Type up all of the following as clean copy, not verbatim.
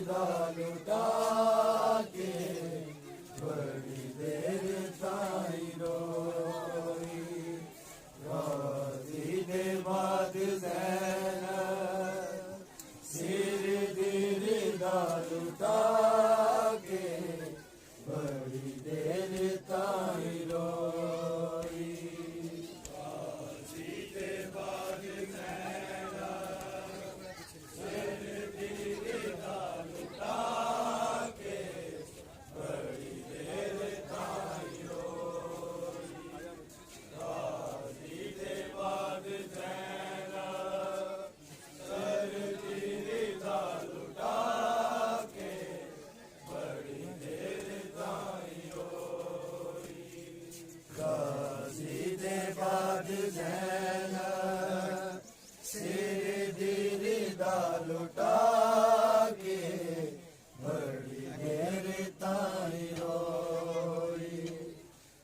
दा लुटा के बड़ी देर ताई रोई। गाजी दे बाद ज़ैनब सिर दिल दा लुटा के बड़ी देर ताई रोई। गाजी दे बाद ज़ैनब सिर दिल दा लुटा के बड़ी देर ताई रोई। गाजी दे बाद ज़ैनब सिर दिल दा लुटा के बड़ी देर ताई रोई। गाजी दे बाद ज़ैनब सिर दिल दा लुटा के बड़ी देर ताई रोई।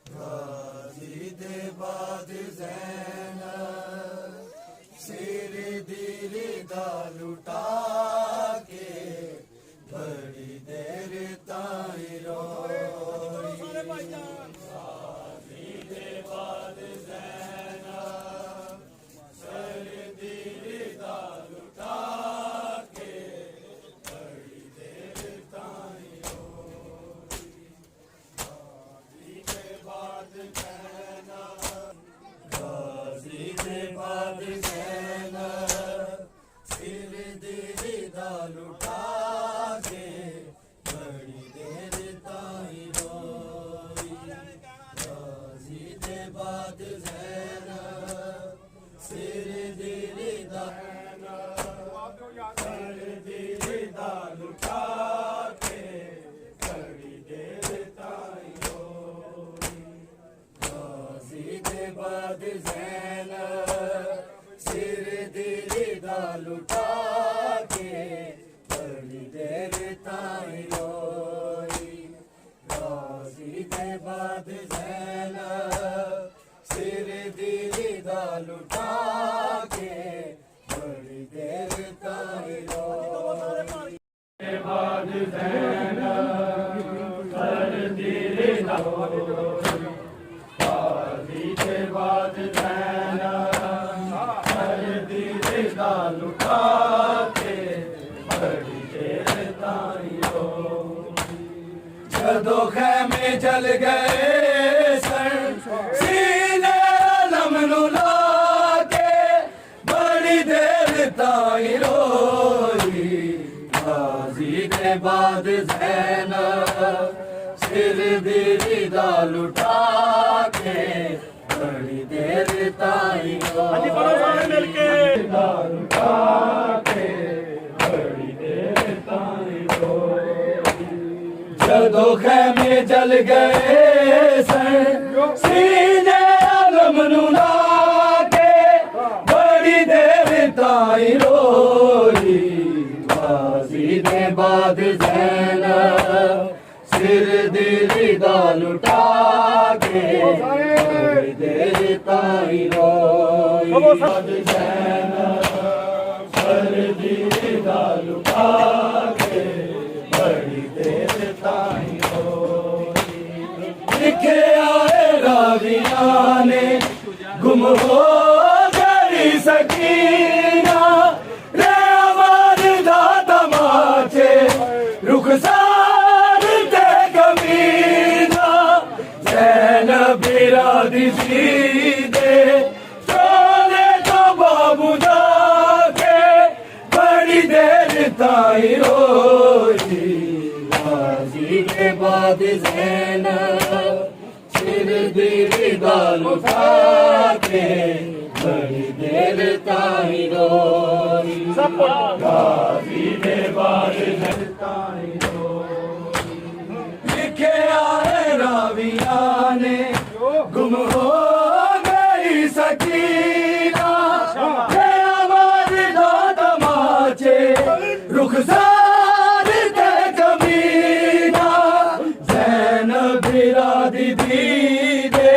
गाजी दे बाद ज़ैनब सिर दिल दा लुटा के बड़ी देर ताई रोई। गाजी दे बाद ज़ैनब सिर दिल दा लुटा के बड़ी देर ताई रोई। गाजी दे बाद ज़ैनब गाजी दे बाद ज़ैनब सिर दिल दा लुटा के बड़ी देर ताई रोई। गाजी दे बाद ज़ैनब सिर दिल दा लुटा के बड़ी देर ताई रोई। गाजी दे बाद ज़ैनब सिर दिल दा लुटा के बड़ी देर ताई रोई। गाजी दे बाद ज़ैनब सिर दिल दा लुटा के बड़ी देर ताई रोई। बाद ज़ैनब सिर दिल दा गाजी दे बाद ज़ैनब सिर दिल दा लुटा के बड़ी देर ताई रोई। जदों ख़ैमे जल गए सन सीने आलम नू ला के बड़ी देर ताई रोई। गाजी दे बाद ज़ैनब सिर दिल दा लुटा के बड़ी देर ताई रोई। दा लुटा के बड़ी देर ताई रोई। जदों ख़ैमे जल गए सन सीने आलम नू ला के बड़ी देर ताई रोई। गाजी दे बाद ज़ैनब सिर दिल दा लुटा के बड़ी देर ताई रोई। बाद ज़ैनब सिर दिल दा लुटा के बड़ी देर ताई रोई। लिखे आए रावियां ने गुम हो गई सकीना रे आवाज़ दा तमाचे रुखसार ते कमीना। ज़ैनब बिरादी सी दे चोले तो बाबू जाके बड़ी देर ताई रोई। गाजी के बाद ज़ैनब सिर दिल दा लुटा के बड़ी देर ताई रोई। गाजी के बाद ताई रोई। लिखे आए रावियां ने गुम हो गई सकीना रे आवाज़ दा तमाचे रुखसार ते कमीना। ज़ैनब बिरादी दी दे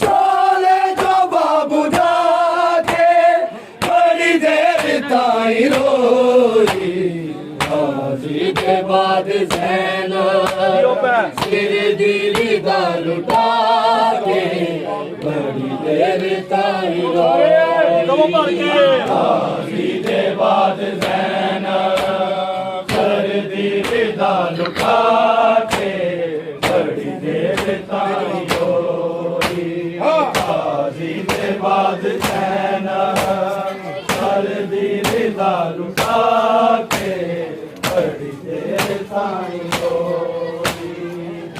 चोले जो बाबू जाके बड़ी देर ताई रोई। गाजी के बाद सैना सिर दिली दा लुटा के बड़ी देर ताई गाजी के बाद सैना सिर दिली दा लुटा के बड़ी देर ताई गाजी के बाद सैना सर दिली दा लुटा के बड़ी देर ताई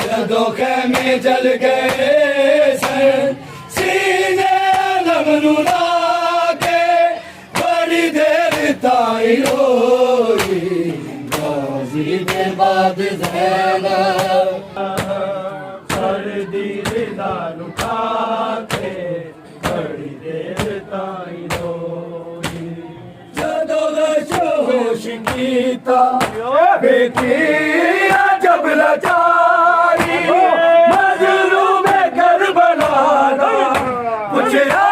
जदों खेमे जल गए सन सीने लमनू लाके बड़ी देर ताई रोई गाजी के बाद ज़ैना सर दिली दा लुटा के बड़ी देर ताई रोई जदों होश कीता बेटी जब लाचारी मजलूम करबला दा पुछया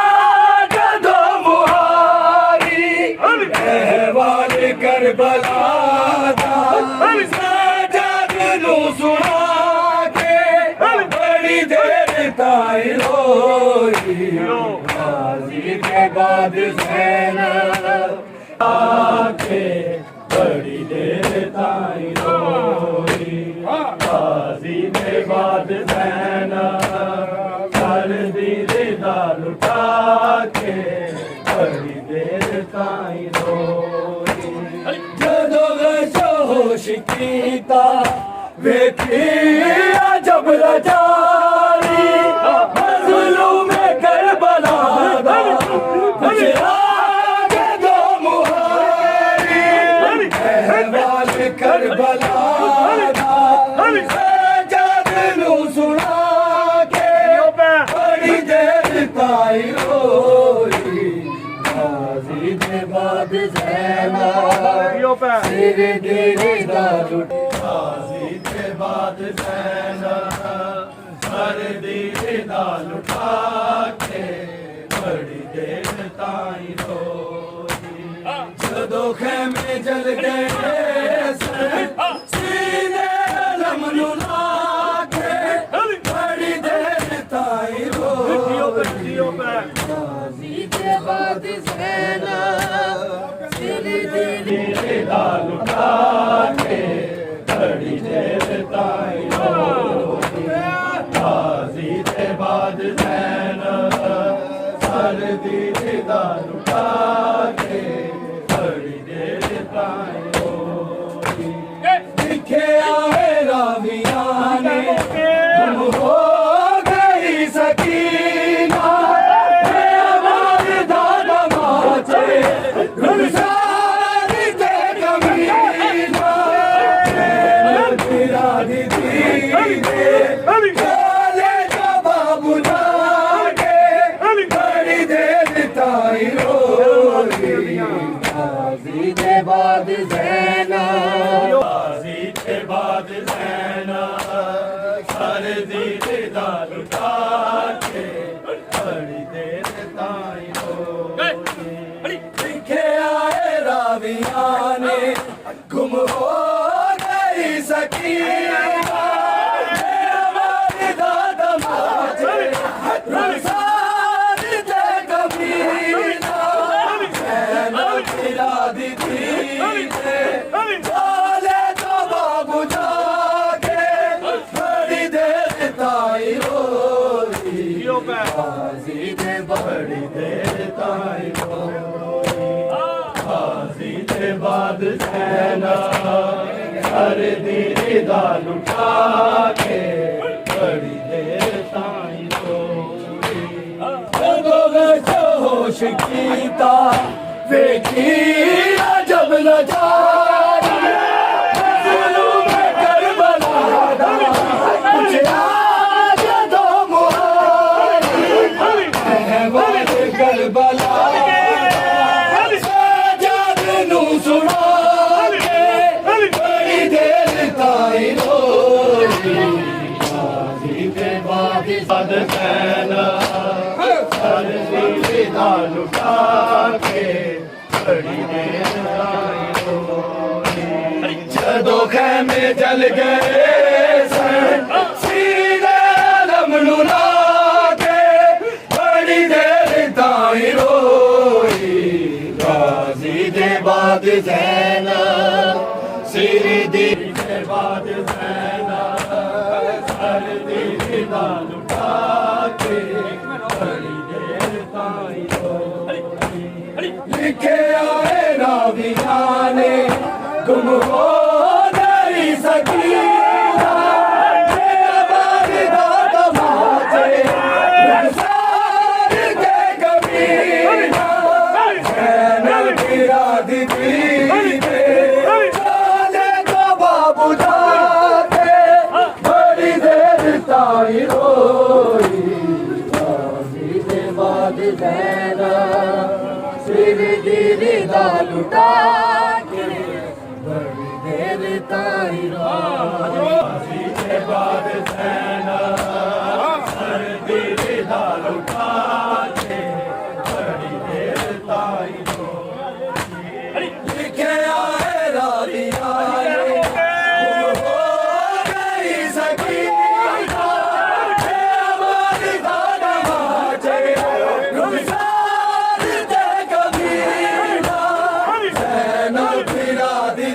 जदों मुहारी अहवाल करबला दा सजद नू सुना के बड़ी देर ताई रोई गाजी के बाद ज़ैना आके बड़ी देर ताई रोई गाजी के बाद ज़ैना सर दिली दा लुटा के बड़ी देर ताई रोई जदों होश कीता वेखी जब लाचारी मज़लूम करबला दा पुछया जदों मुहारी अहवाल करबला दा सजद नू सुना के बड़ी देर ताई रोई गाजी के बाद ज़ैना सिर दिली दा लुटा गाजी के बाद ज़ैना सर दिली दा लुटा के बड़ी देर ताई रोई जदों खेमे जल गए सीने लमनू लाके बड़ी देर ताई रोई गाजी के बाद ज़ैना सिर दिली दा लुटा के बड़ी देर ताई रोई गाजी के बाद ज़ैना सर दिली दा लुटा के बड़ी देर ताई रोई लिखे आए राविया ने तुम हो गई सकीना आवाज दादा माचे रुखसारी ते कमीना तेरा दीदी काले बाबू जाके बड़ी देर ताई रोई गाजी के बाद ज़ैना गाजी के बाद ज़ैना सर दिली दा लुटा के बड़ी देर ताई रोई लिखे आए राविया ने गुम हो गई सकीना हमारे दादा माचे रुखसारी ते कमीना तेरा दीदी काले बाबू जाके बड़ी देर ताई रोई गाजी के बड़ी देर ताई रोई गाजी के बाद ज़ैना सर दिली दा लुटा के बड़ी देर ताई रोई जदों होश कीता वेखी जब लाचारी मज़लूम करबला दा पुछया जदों मुहारी अहवाल करबला सजद नू सुना के बड़ी देर ताई रोई गाजी के बाद ज़ैना सर दिली दा लुटा के बड़ी देर ताई रोई जदों खैमे जल गए सन सीने आलम नू ला के बड़ी देर ताई रोई गाजी दे बाद ज़ैनब सिर दी दे बाद ज़ैनब सर दी दा लुटा के बड़ी देर ताई रोई लिखे आए राविया ने गुम हो गई सकीना आबाद दा तमाचे सार के कबीना ज़ैनब गिरा दी चले तो बाबू जाके बड़ी देर ताई रोई गाजी दे बाद ज़ैनब सिर दी दा लुटा के बड़ी देर ताई रोई के बाद ज़ैनब सर दी दा लुटा के बड़ी देर ताई रोई लिखे आए राविया हो गई सकीना आबाद दा तमाचे रुखसार दे कबीना ज़ैनब गिरा दी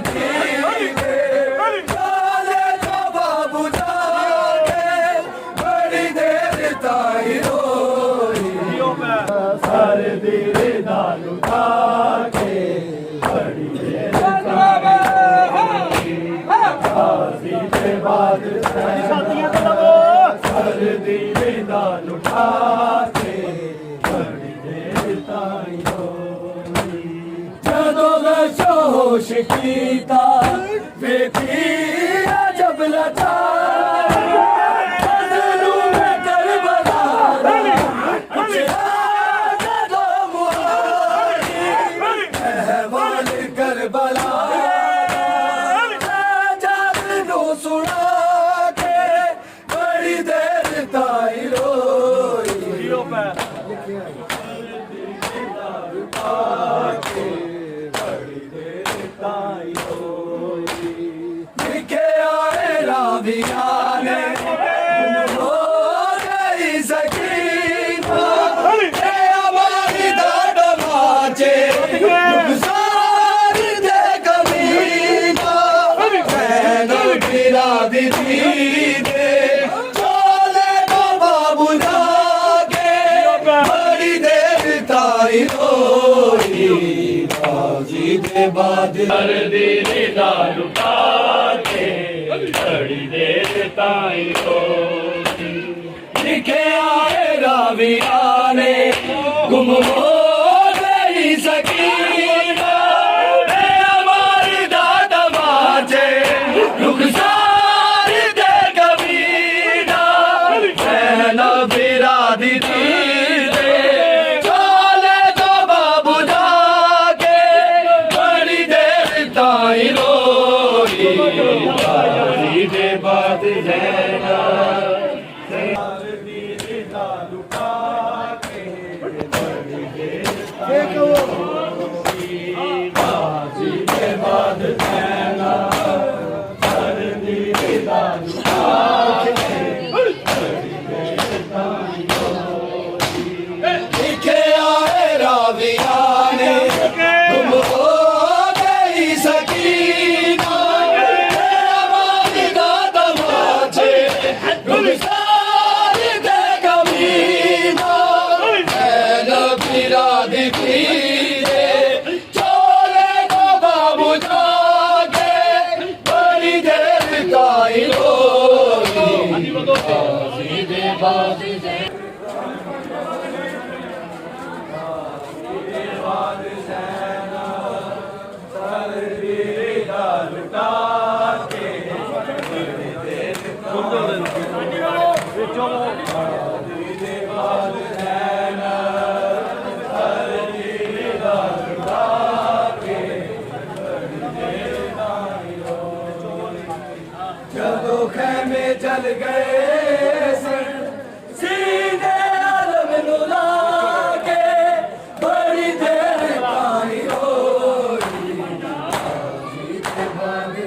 चले तो बाबू जाके बड़ी देर ताई रोई सर दी दा लुटा के बड़ी देर ताई रोई गाजी दे बाद सर दी दा लुटा के बड़ी देर ताई रोई जदों बेहोश कीता वेखी जब लाचार मज़लूम करबला पुछया जदों मुहारी अहवाल करबला जब नू सुना के बड़ी देर ताई रोई लिखे आए राविया ने गुम हो गई सकीना आबाद दा तमाचे रुखसार दे कबीना ज़ैनब गिरा दी चले तो बाबू जाके बड़ी देर ताई रोई गाजी दे बाद सर दी दा लुटा के बड़ी देर ताई रोई लिखे आए राविया ने गुम हो गई सकीना आबाद दा तमाचे रुखसार दे कबीना ज़ैनब गिरा दी चले तो बाबू जाके बड़ी देर ताई रोई गाजी दे बाद ज़ैनब सर दी दा लुटा के बड़ी देर ताई रोई गाजी दे बाद ज़ैनब सर दी दा लुटा के बड़ी देर ताई रोई लिखे आए राविया ने गुम हो गई सकीना आबाद दा तमाचे रुखसार दे कबीना ज़ैनब गिरा दी चले तो बाबू जाके बड़ी देर ताई रोई गाजी दे बाद जदों खैमे जल गए सन सीने आलम नू ला के बड़ी देर ताई रोई गाजी दे बाद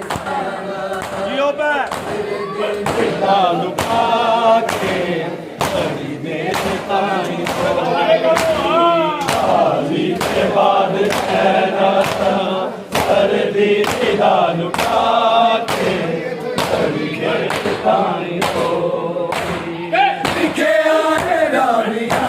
लुका के बड़ी मेरे ताई शादी के बाद ऐना सर्दी दिला लुका के बड़ी मेरे ताई हो लिखे आए रानिया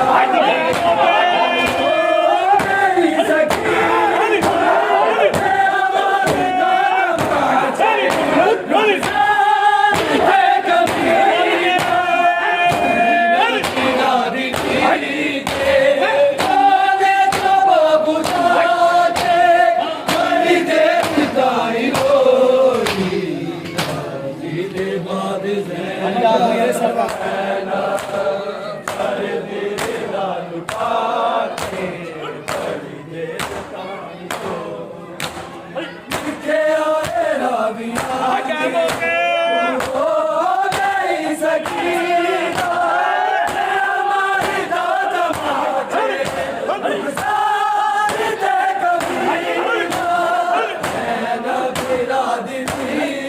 दिल